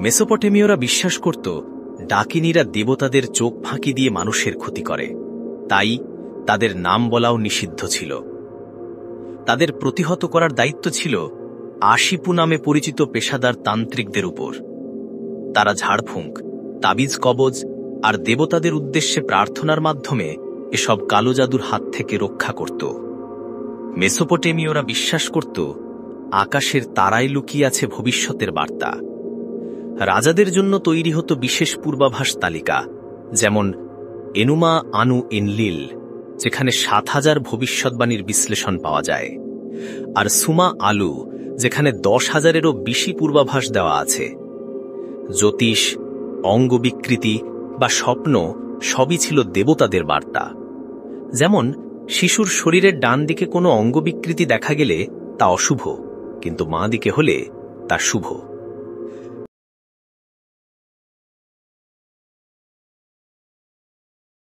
মেসোপটেমীয়রা বিশ্বাস করত ডাকিনীরা দেবতাদের চোখ ফাঁকি দিয়ে মানুষের ক্ষতি করে, তাই তাদের নাম বলাও নিষিদ্ধ ছিল। তাদের প্রতিহত করার দায়িত্ব ছিল আশিপু নামে পরিচিত পেশাদার তান্ত্রিকদের উপর। তারা ঝাড়ফুঁক, তাবিজ কবজ আর দেবতাদের উদ্দেশ্যে প্রার্থনার মাধ্যমে এসব কালো জাদুর হাত থেকে রক্ষা করত। মেসোপটেমীয়রা বিশ্বাস করত আকাশের তারায় লুকিয়ে আছে ভবিষ্যতের বার্তা। রাজাদের জন্য তৈরি হতো বিশেষ পূর্বাভাস তালিকা, যেমন এনুমা আনু এনলিল, যেখানে ৭,০০০ ভবিষ্যৎবাণীর বিশ্লেষণ পাওয়া যায়, আর সুমা আলু, যেখানে ১০,০০০-এরও বেশি পূর্বাভাস দেওয়া আছে। জ্যোতিষ, অঙ্গ বিকৃতি বা স্বপ্ন সবই ছিল দেবতাদের বার্তা। যেমন শিশুর শরীরের ডান দিকে কোনো অঙ্গ বিকৃতি দেখা গেলে তা অশুভ, কিন্তু বাঁ দিকে হলে তা শুভ।